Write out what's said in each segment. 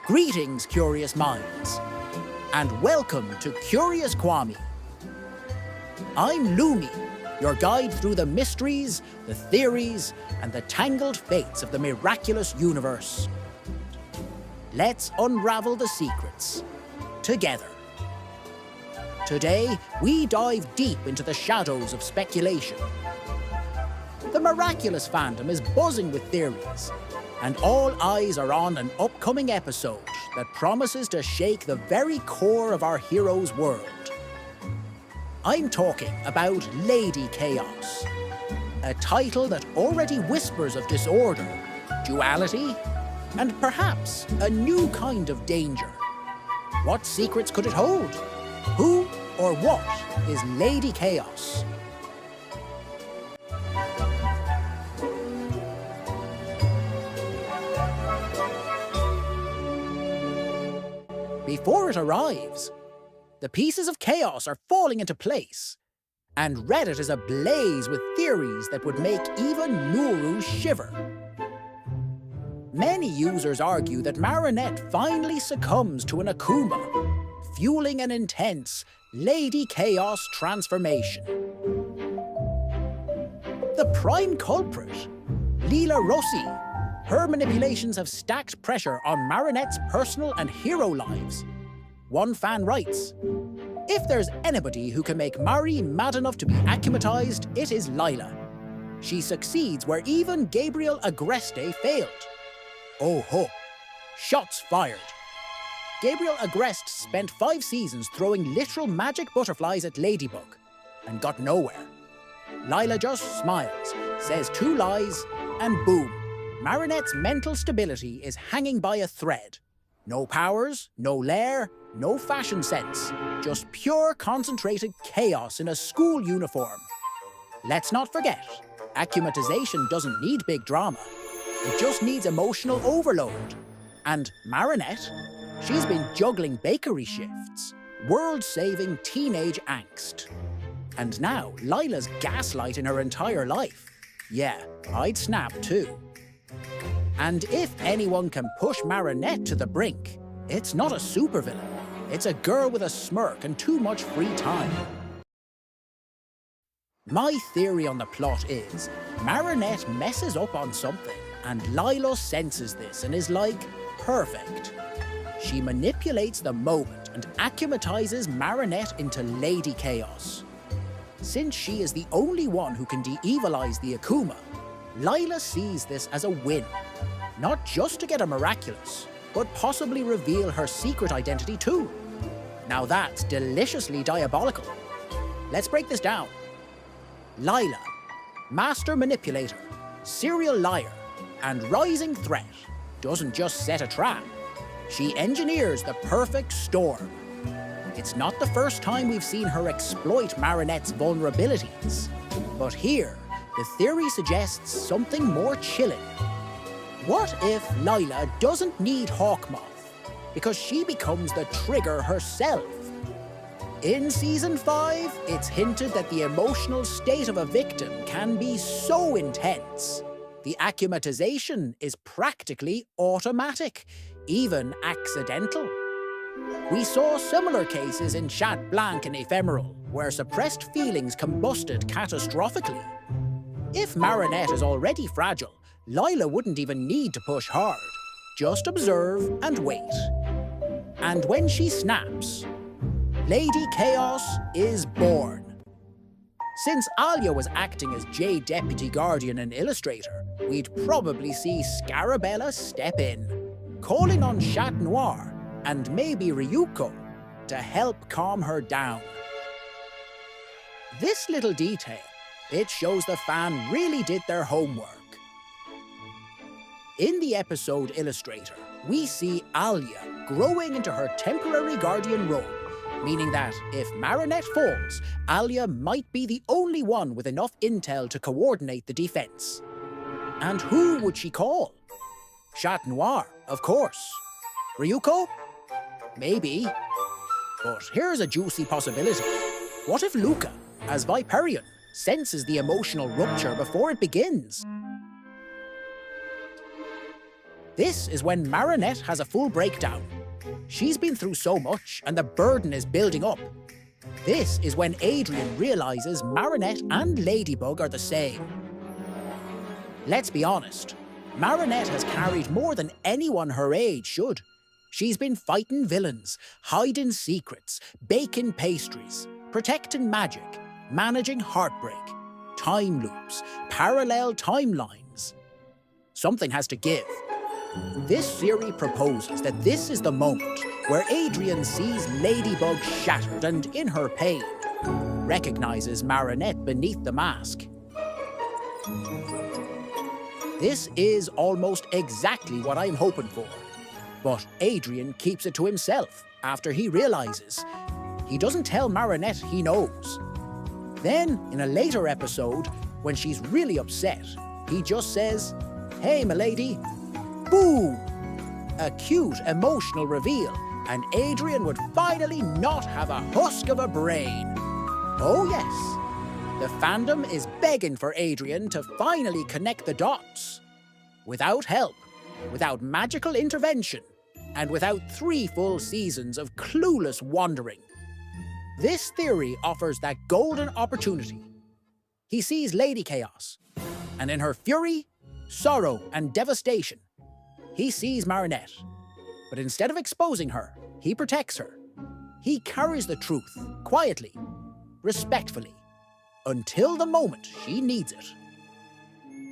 Greetings, curious minds, and welcome to Curious Kwami. I'm Lümi, your guide through the mysteries, the theories, and the tangled fates of the miraculous universe. Let's unravel the secrets together. Today, we dive deep into the shadows of speculation. The Miraculous fandom is buzzing with theories, and all eyes are on an upcoming episode that promises to shake the very core of our hero's world. I'm talking about LadyChaos, a title that already whispers of disorder, duality, and perhaps a new kind of danger. What secrets could it hold? Who or what is LadyChaos? Before it arrives, the pieces of chaos are falling into place, and Reddit is ablaze with theories that would make even Nuru shiver. Many users argue that Marinette finally succumbs to an Akuma, fueling an intense LadyChaos transformation. The prime culprit, Lila Rossi. Her manipulations have stacked pressure on Marinette's personal and hero lives. One fan writes, "If there's anybody who can make Mari mad enough to be akumatized, it is Lila. She succeeds where even Gabriel Agreste failed." Oh ho, shots fired. Gabriel Agreste spent 5 seasons throwing literal magic butterflies at Ladybug and got nowhere. Lila just smiles, says 2 lies, and boom. Marinette's mental stability is hanging by a thread. No powers, no lair, no fashion sense. Just pure concentrated chaos in a school uniform. Let's not forget, akumatization doesn't need big drama. It just needs emotional overload. And Marinette, she's been juggling bakery shifts, world-saving teenage angst. And now Lila's gaslighting her entire life. Yeah, I'd snap too. And if anyone can push Marinette to the brink, it's not a supervillain. It's a girl with a smirk and too much free time. My theory on the plot is, Marinette messes up on something, and Lila senses this and is like, perfect. She manipulates the moment and akumatizes Marinette into LadyChaos. Since she is the only one who can de-evilize the Akuma, Lila sees this as a win. Not just to get a Miraculous, but possibly reveal her secret identity too. Now that's deliciously diabolical. Let's break this down. Lila, master manipulator, serial liar, and rising threat, doesn't just set a trap. She engineers the perfect storm. It's not the first time we've seen her exploit Marinette's vulnerabilities. But here, the theory suggests something more chilling. What if Lila doesn't need Hawkmoth, because she becomes the trigger herself? In Season 5, it's hinted that the emotional state of a victim can be so intense. The akumatization is practically automatic, even accidental. We saw similar cases in Chat Blanc and Ephemeral, where suppressed feelings combusted catastrophically. If Marinette is already fragile, Lila wouldn't even need to push hard. Just observe and wait. And when she snaps, LadyChaos is born. Since Alya was acting as Jade Deputy Guardian and Illustrator, we'd probably see Scarabella step in, calling on Chat Noir and maybe Ryuko to help calm her down. This little detail, it shows the fan really did their homework. In the episode Illustrator, we see Alya growing into her temporary guardian role, meaning that if Marinette falls, Alya might be the only one with enough intel to coordinate the defense. And who would she call? Chat Noir, of course. Ryuko? Maybe. But here's a juicy possibility. What if Luca, as Viperion, senses the emotional rupture before it begins? This is when Marinette has a full breakdown. She's been through so much and the burden is building up. This is when Adrien realizes Marinette and Ladybug are the same. Let's be honest, Marinette has carried more than anyone her age should. She's been fighting villains, hiding secrets, baking pastries, protecting magic, managing heartbreak, time loops, parallel timelines. Something has to give. This theory proposes that this is the moment where Adrien sees Ladybug shattered and in her pain, recognizes Marinette beneath the mask. This is almost exactly what I'm hoping for. But Adrien keeps it to himself after he realizes. He doesn't tell Marinette he knows. Then, in a later episode, when she's really upset, he just says, "Hey, m'lady." Boom! A cute, emotional reveal, and Adrien would finally not have a husk of a brain. Oh yes, the fandom is begging for Adrien to finally connect the dots. Without help, without magical intervention, and without 3 full seasons of clueless wandering. This theory offers that golden opportunity. He sees LadyChaos, and in her fury, sorrow, and devastation, he sees Marinette. But instead of exposing her, he protects her. He carries the truth, quietly, respectfully, until the moment she needs it.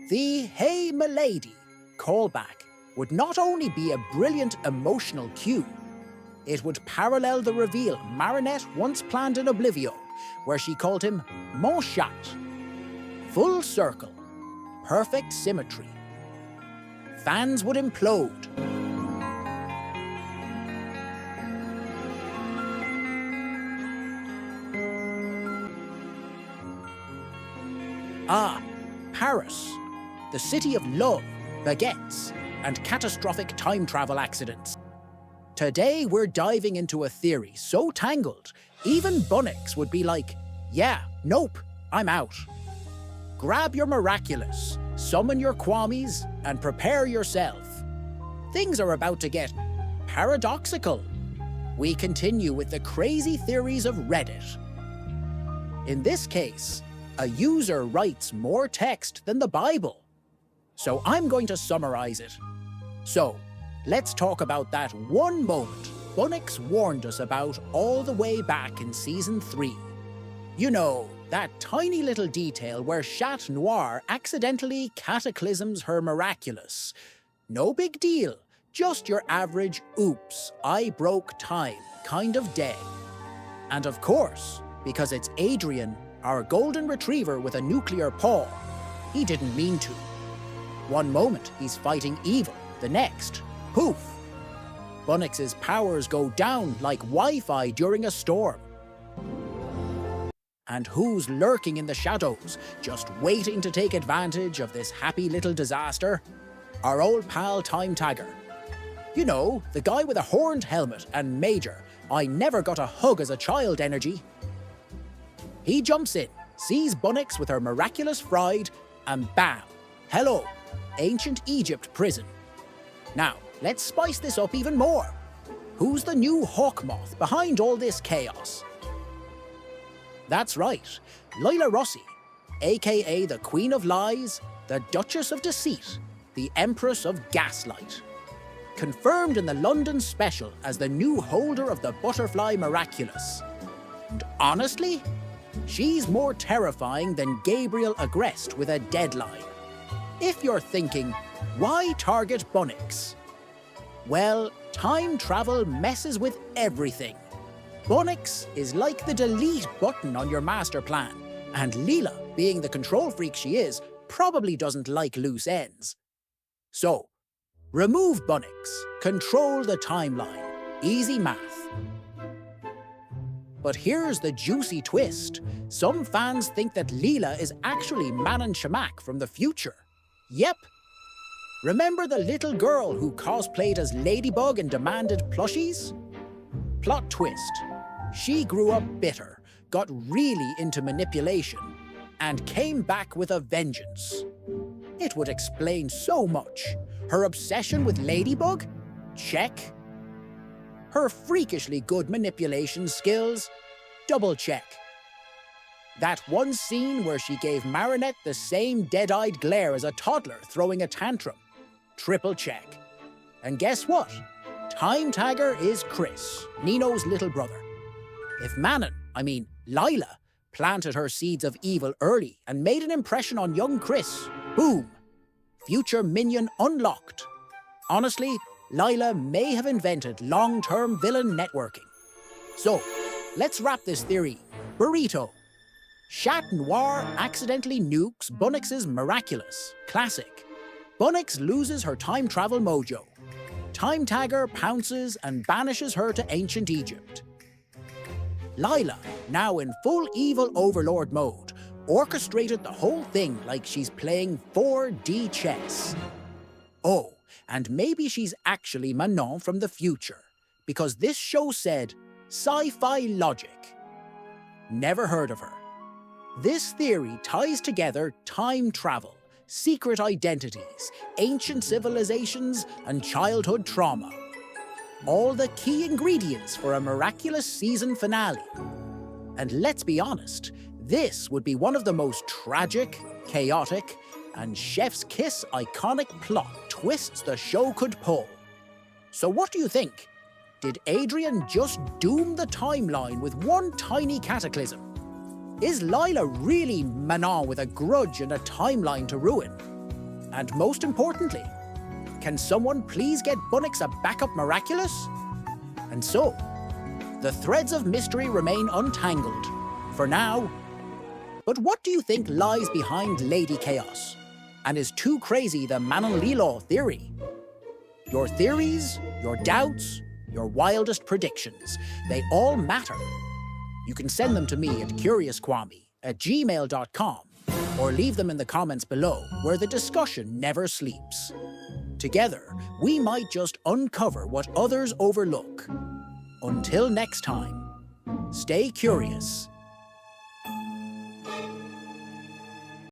The "Hey, m'lady" callback would not only be a brilliant emotional cue, it would parallel the reveal Marinette once planned in Oblivio, where she called him Mon Chat. Full circle, perfect symmetry. Fans would implode. Ah, Paris, the city of love, baguettes, and catastrophic time travel accidents. Today we're diving into a theory so tangled, even Bunnix would be like, "Yeah, nope, I'm out." Grab your Miraculous, summon your Kwamis, and prepare yourself. Things are about to get paradoxical. We continue with the crazy theories of Reddit. In this case, a user writes more text than the Bible. So I'm going to summarize it. So, let's talk about that one moment Bunnix warned us about all the way back in Season 3. You know, that tiny little detail where Chat Noir accidentally cataclysms her Miraculous. No big deal, just your average oops, I broke time kind of day. And of course, because it's Adrien, our golden retriever with a nuclear paw, he didn't mean to. One moment he's fighting evil, the next, poof. Bunnix's powers go down like Wi-Fi during a storm. And who's lurking in the shadows, just waiting to take advantage of this happy little disaster? Our old pal Time Tagger. You know, the guy with a horned helmet and major, I never got a hug as a child energy. He jumps in, sees Bunnix with her Miraculous fried, and bam, hello, ancient Egypt prison. Now, let's spice this up even more. Who's the new Hawkmoth behind all this chaos? That's right, Lila Rossi, aka the Queen of Lies, the Duchess of Deceit, the Empress of Gaslight. Confirmed in the London special as the new holder of the Butterfly Miraculous. And honestly, she's more terrifying than Gabriel Agreste with a deadline. If you're thinking, why target Bunnix? Well, time travel messes with everything. Bunnix is like the delete button on your master plan, and Lila, being the control freak she is, probably doesn't like loose ends. So, remove Bunnix, control the timeline. Easy math. But here's the juicy twist. Some fans think that Lila is actually Manon Shamak from the future. Yep. Remember the little girl who cosplayed as Ladybug and demanded plushies? Plot twist. She grew up bitter, got really into manipulation, and came back with a vengeance. It would explain so much. Her obsession with Ladybug? Check. Her freakishly good manipulation skills? Double check. That one scene where she gave Marinette the same dead-eyed glare as a toddler throwing a tantrum? Triple check. And guess what? Time tagger is Chris, Nino's little brother. If Lila, planted her seeds of evil early and made an impression on young Chris, boom! Future minion unlocked. Honestly, Lila may have invented long-term villain networking. So, let's wrap this theory. Burrito. Chat Noir accidentally nukes Bunnix's Miraculous. Classic. Bunnix loses her time travel mojo. Time Tagger pounces and banishes her to ancient Egypt. Lila, now in full evil overlord mode, orchestrated the whole thing like she's playing 4D chess. Oh, and maybe she's actually Manon from the future, because this show said sci-fi logic. Never heard of her. This theory ties together time travel, secret identities, ancient civilizations, and childhood trauma. All the key ingredients for a miraculous season finale. And let's be honest, this would be one of the most tragic, chaotic, and chef's kiss iconic plot twists the show could pull. So what do you think? Did Adrien just doom the timeline with one tiny cataclysm? Is Lila really Manon with a grudge and a timeline to ruin? And most importantly, can someone please get Bunnix a backup Miraculous? And so, the threads of mystery remain untangled, for now. But what do you think lies behind LadyChaos? And is too crazy the Manon Lila theory? Your theories, your doubts, your wildest predictions, they all matter. You can send them to me at curiouskwami@gmail.com or leave them in the comments below where the discussion never sleeps. Together, we might just uncover what others overlook. Until next time, stay curious